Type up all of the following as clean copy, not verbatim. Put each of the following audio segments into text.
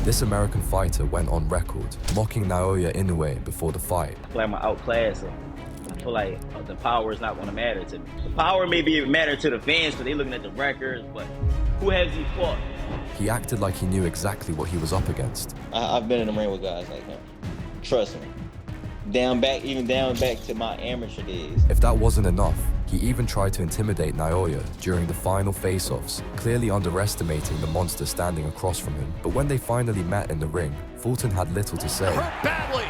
This American fighter went on record, mocking Naoya Inoue before the fight. I feel like I'm gonna outclass him. I feel like the power is not going to matter to me. The power maybe matter to the fans because they're looking at the records, but who has he fought? He acted like he knew exactly what he was up against. I've been in the ring with guys like him. Trust me. Even down back to my amateur days. If that wasn't enough, he even tried to intimidate Naoya during the final face-offs, clearly underestimating the monster standing across from him. But when they finally met in the ring, Fulton had little to say. Hurt badly.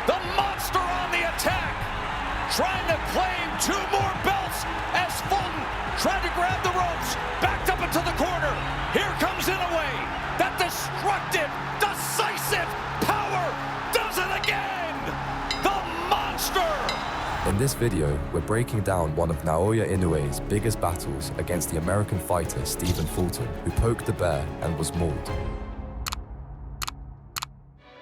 The monster on the attack, trying to claim 2 more belts as Fulton tried to grab the ropes, backed up into the corner. Here comes Inoue. That destructive, decisive power does it again. The monster. In this video, we're breaking down one of Naoya Inoue's biggest battles against the American fighter Stephen Fulton, who poked the bear and was mauled.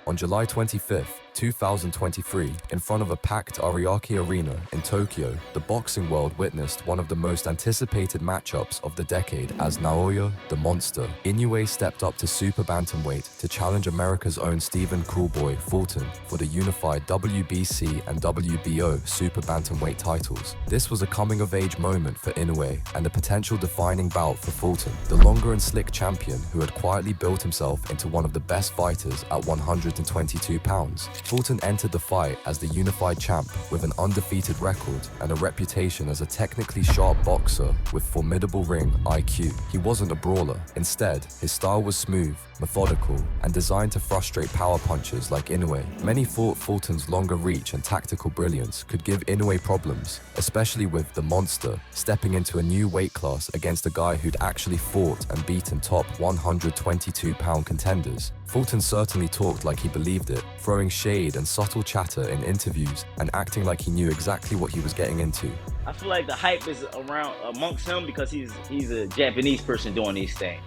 On July 25th, 2023, in front of a packed Ariake Arena in Tokyo, the boxing world witnessed one of the most anticipated matchups of the decade as Naoya, the Monster, Inoue stepped up to super bantamweight to challenge America's own Stephen Coolboy Fulton for the unified WBC and WBO super bantamweight titles. This was a coming-of-age moment for Inoue and a potential defining bout for Fulton, the longer and slick champion who had quietly built himself into one of the best fighters at 122 pounds. Fulton entered the fight as the unified champ with an undefeated record and a reputation as a technically sharp boxer with formidable ring IQ. He wasn't a brawler. Instead, his style was smooth, methodical, and designed to frustrate power punchers like Inoue. Many thought Fulton's longer reach and tactical brilliance could give Inoue problems, especially with the Monster stepping into a new weight class against a guy who'd actually fought and beaten top 122-pound contenders. Fulton certainly talked like he believed it, throwing shade and subtle chatter in interviews and acting like he knew exactly what he was getting into. I feel like the hype is around amongst him because he's a Japanese person doing these things.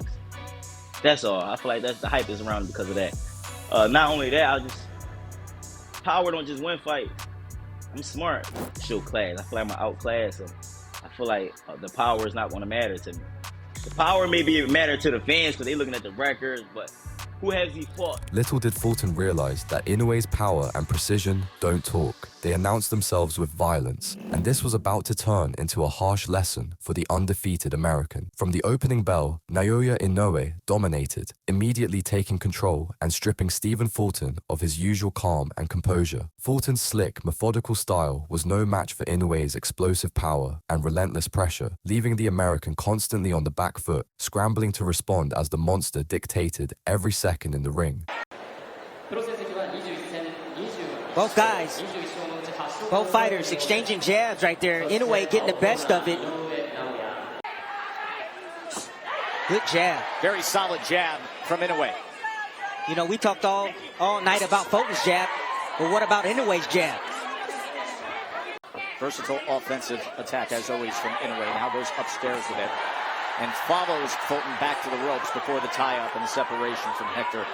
That's all. I feel like the hype is around him because of that. Not only that, power don't just win fights. I'm smart. Show class. I feel like I'm gonna outclass him. I feel like the power is not going to matter to me. The power maybe matter to the fans because they're looking at the records, but who has he fought? Little did Fulton realize that Inoue's power and precision don't talk. They announced themselves with violence, and this was about to turn into a harsh lesson for the undefeated American. From the opening bell, Naoya Inoue dominated, immediately taking control and stripping Stephen Fulton of his usual calm and composure. Fulton's slick, methodical style was no match for Inoue's explosive power and relentless pressure, leaving the American constantly on the back foot, scrambling to respond as the Monster dictated every second in the ring. Both guys, both fighters exchanging jabs right there. Inoue getting the best of it. Good jab. Very solid jab from Inoue. You know, we talked all night about Fulton's jab, but what about Inoue's jab? Versatile offensive attack as always from Inoue. Now goes upstairs with it and follows Fulton back to the ropes before the tie-up and the separation from Hector.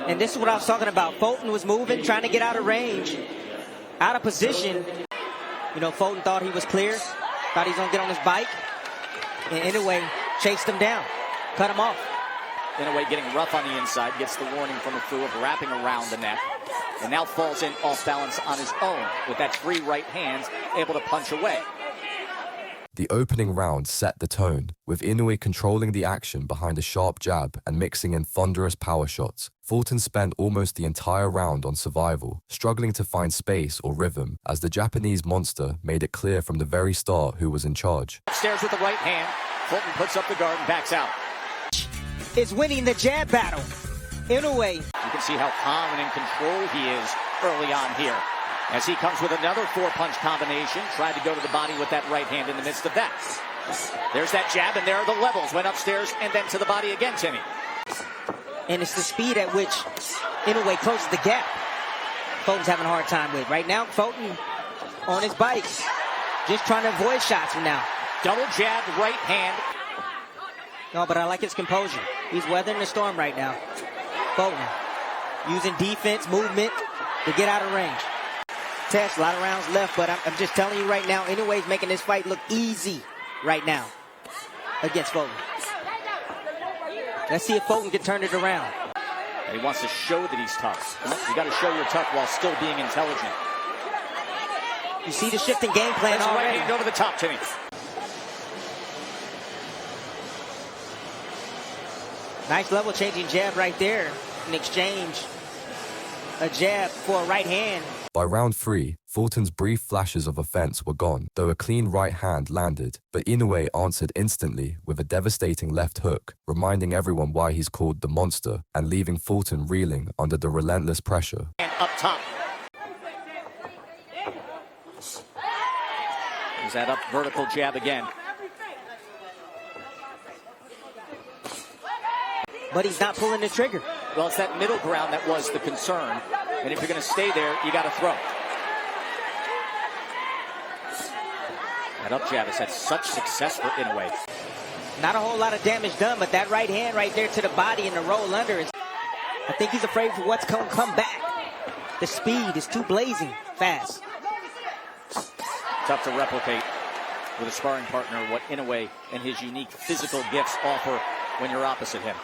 And this is what I was talking about. Fulton was moving, trying to get out of range, out of position. You know, Fulton thought he was clear, thought he was going to get on his bike, and Inoue chased him down, cut him off. Inoue getting rough on the inside, gets the warning from the crew of wrapping around the neck, and now falls in off balance on his own with that free right hand, able to punch away. The opening round set the tone, with Inoue controlling the action behind a sharp jab and mixing in thunderous power shots. Fulton spent almost the entire round on survival, struggling to find space or rhythm, as the Japanese Monster made it clear from the very start who was in charge. Upstairs with the right hand, Fulton puts up the guard and backs out. Is winning the jab battle. Inoue. You can see how calm and in control he is early on here. As he comes with another 4-punch combination, tried to go to the body with that right hand in the midst of that. There's that jab, and there are the levels. Went upstairs and then to the body again, Timmy. And it's the speed at which Inoue closes the gap Fulton's having a hard time with. Right now, Fulton on his bike, just trying to avoid shots from now. Double jab, right hand. No, but I like his composure. He's weathering the storm right now. Fulton using defense, movement to get out of range. Test, a lot of rounds left, but I'm just telling you right now, Inoue's making this fight look easy right now. against Fulton. Let's see if Fulton can turn it around. He wants to show that he's tough. You got to show you're tough while still being intelligent. You see the shifting game plan That's already. Right hand over the top, Timmy. Nice level changing jab right there. In exchange, a jab for a right hand. By round 3, Fulton's brief flashes of offense were gone, though a clean right hand landed, but Inoue answered instantly with a devastating left hook, reminding everyone why he's called the Monster and leaving Fulton reeling under the relentless pressure. And up top. Is that up vertical jab again? But he's not pulling the trigger. Well, it's that middle ground that was the concern. And if you're going to stay there, you got to throw. That up jab has had such success for Inoue. Not a whole lot of damage done, but that right hand right there to the body and the roll under is... I think he's afraid for what's going to come back. The speed is too blazing fast. Tough to replicate with a sparring partner what Inoue and his unique physical gifts offer when you're opposite him.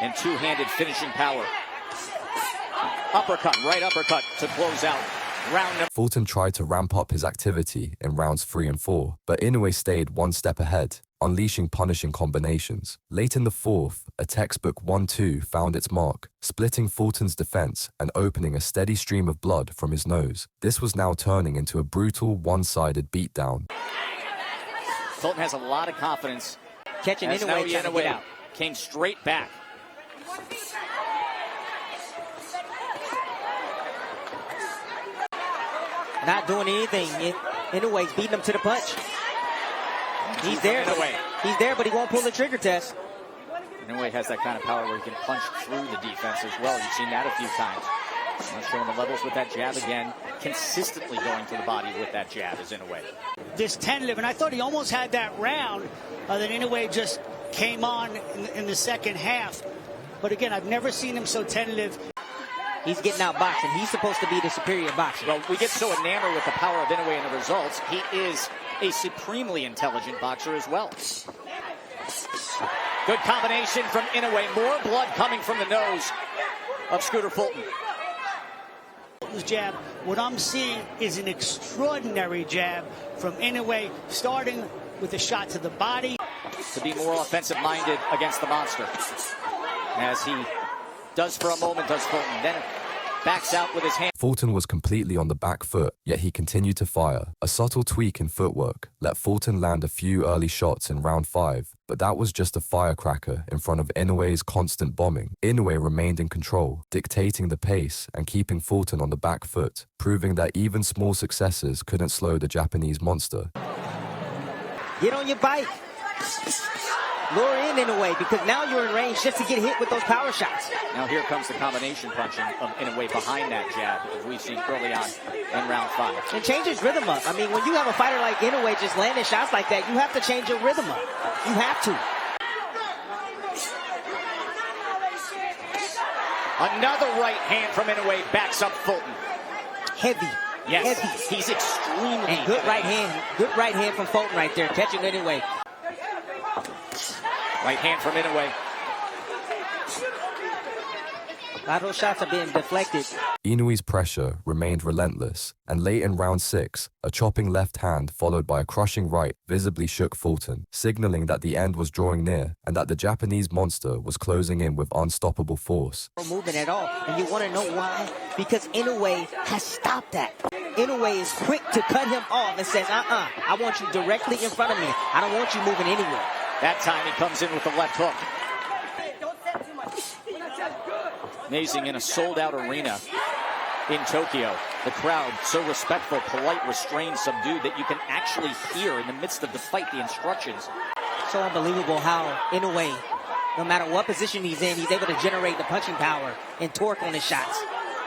And two-handed finishing power. Uppercut, right uppercut to close out round number. Fulton tried to ramp up his activity in rounds 3 and 4, but Inoue stayed one step ahead, unleashing punishing combinations. Late in the 4th, a textbook 1-2 found its mark, splitting Fulton's defense and opening a steady stream of blood from his nose. This was now turning into a brutal one-sided beatdown. Fulton has a lot of confidence. Catching As Inoue, Naoya trying to get out. came straight back. Not doing anything. Inoue's beating him to the punch. He's there. He's there, but he won't pull the trigger test. Inoue has that kind of power where he can punch through the defense as well. You've seen that a few times. Not showing the levels with that jab again. Consistently going to the body with that jab is Inoue. This tentative, and I thought he almost had that round. Then Inoue just came on in the second half. But again, I've never seen him so tentative. He's getting out boxing. He's supposed to be the superior boxer. Well, we get so enamored with the power of Inoue and the results. He is a supremely intelligent boxer as well. Good combination from Inoue. More blood coming from the nose of Scooter Fulton. Fulton's jab, what I'm seeing is an extraordinary jab from Inoue, starting with a shot to the body. To be more offensive-minded against the monster. As he does for a moment, does Fulton. Then backs out with his hand. Fulton was completely on the back foot, yet he continued to fire. A subtle tweak in footwork let Fulton land a few early shots in round 5, but that was just a firecracker in front of Inoue's constant bombing. Inoue remained in control, dictating the pace and keeping Fulton on the back foot, proving that even small successes couldn't slow the Japanese monster. Get on your bike. Lure in Inoue, because now you're in range just to get hit with those power shots. Now here comes the combination punching of Inoue behind that jab, as we've seen early on in round 5. And change his rhythm up. I mean, when you have a fighter like Inoue just landing shots like that, you have to change your rhythm up. You have to. Another right hand from Inoue backs up Fulton. Heavy. Yes, Heavy. he's extremely And good heavy. right hand. Good right hand from Fulton right there, catching Inoue. Right hand from Inoue. A lot of those shots are being deflected. Inoue's pressure remained relentless, and late in round 6, a chopping left hand followed by a crushing right visibly shook Fulton, signaling that the end was drawing near and that the Japanese monster was closing in with unstoppable force. No movement at all, and you want to know why? Because Inoue has stopped that. Inoue is quick to cut him off and says, I want you directly in front of me. I don't want you moving anywhere. That time he comes in with the left hook. Amazing, in a sold-out arena in Tokyo. The crowd so respectful, polite, restrained, subdued that you can actually hear in the midst of the fight the instructions. So unbelievable how Inoue, no matter what position he's in, he's able to generate the punching power and torque on his shots.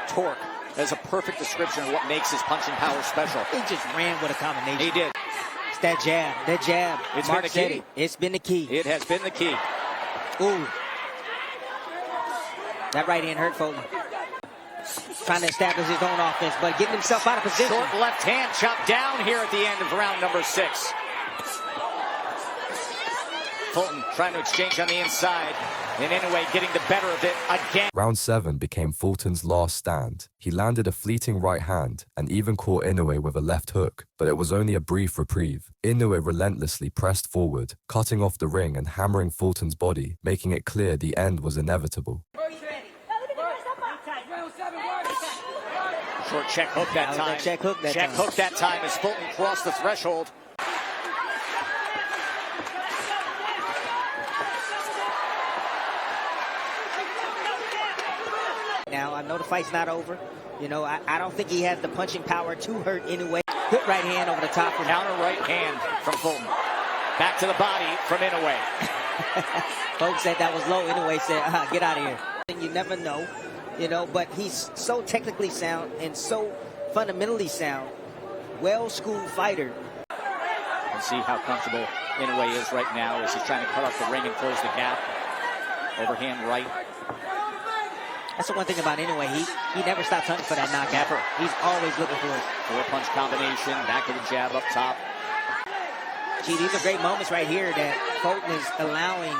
Torque is a perfect description of what makes his punching power special. He just ran with a combination. He did. It's that jab. That jab. It's Mark been the said key. it. It's been the key. It has been the key. Ooh. That right hand hurt Fulton. trying to establish his own offense, but getting himself out of position. Short left hand chopped down here at the end of round number 6. Fulton trying to exchange on the inside, and Inoue getting the better of it again. Round 7 became Fulton's last stand. He landed a fleeting right hand and even caught Inoue with a left hook, but it was only a brief reprieve. Inoue relentlessly pressed forward, cutting off the ring and hammering Fulton's body, making it clear the end was inevitable. Short check hook that time. Check hook that time as Fulton crossed the threshold. Now, I know the fight's not over. You know, I don't think he has the punching power to hurt Inoue. Good right hand over the top. Counter right hand from Fulton. Back to the body from Inoue. Folks said that was low. Inoue said, get out of here. And you never know, you know, but he's so technically sound and so fundamentally sound. Well-schooled fighter. And see how comfortable Inoue is right now as he's trying to cut off the ring and close the gap. Overhand right. That's the one thing about Inoue. He never stops hunting for that knockout. Never. He's always looking for it. 4-punch combination, back to the jab up top. Gee, these are great moments right here that Fulton is allowing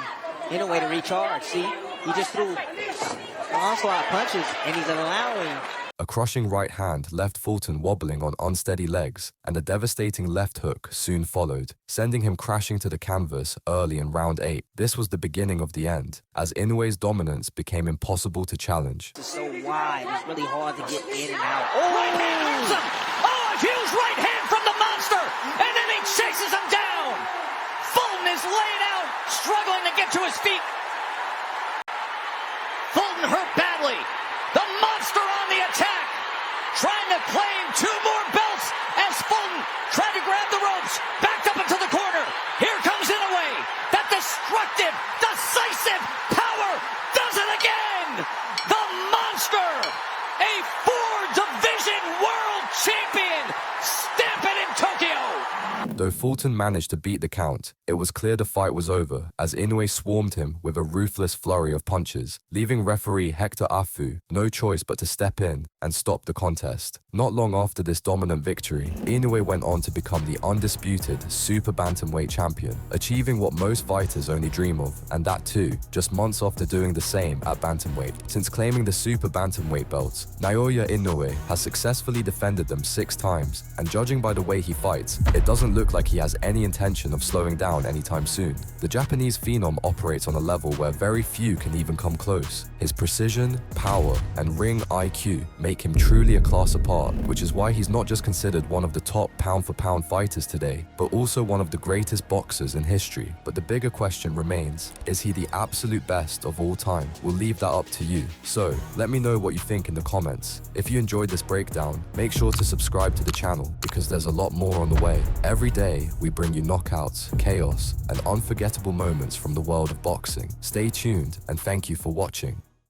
Inoue to recharge. See, he just threw an onslaught of punches, and he's allowing. A crushing right hand left Fulton wobbling on unsteady legs, and a devastating left hook soon followed, sending him crashing to the canvas early in round 8. This was the beginning of the end, as Inoue's dominance became impossible to challenge. It's so wide, it's really hard to get in and out. Right hand hits him! Oh, a huge right hand from the monster! And then he chases him down! Fulton is laid out, struggling to get to his feet. Fulton hurt badly. The monster on the attack, trying to claim 2 more belts as Fulton tried to grab the ropes, backed up into the corner. Here comes Inoue. That destructive, decisive power does it again. The monster, a 4-division world champion, stamping in Tokyo. Though Fulton managed to beat the count, it was clear the fight was over as Inoue swarmed him with a ruthless flurry of punches, leaving referee Hector Afu no choice but to step in and stop the contest. Not long after this dominant victory, Inoue went on to become the undisputed super bantamweight champion, achieving what most fighters only dream of, and that too, just months after doing the same at bantamweight. Since claiming the super bantamweight belts, Naoya Inoue has successfully defended them 6 times, and judging by the way he fights, it doesn't look like he has any intention of slowing down anytime soon. The Japanese phenom operates on a level where very few can even come close. His precision, power, and ring IQ make him truly a class apart, which is why he's not just considered one of the top pound-for-pound fighters today, but also one of the greatest boxers in history. But the bigger question remains, is he the absolute best of all time? We'll leave that up to you. So, let me know what you think in the comments. If you enjoyed this breakdown, make sure to subscribe to the channel because there's a lot more on the way. Every day, we bring you knockouts, chaos, and unforgettable moments from the world of boxing. Stay tuned and thank you for watching.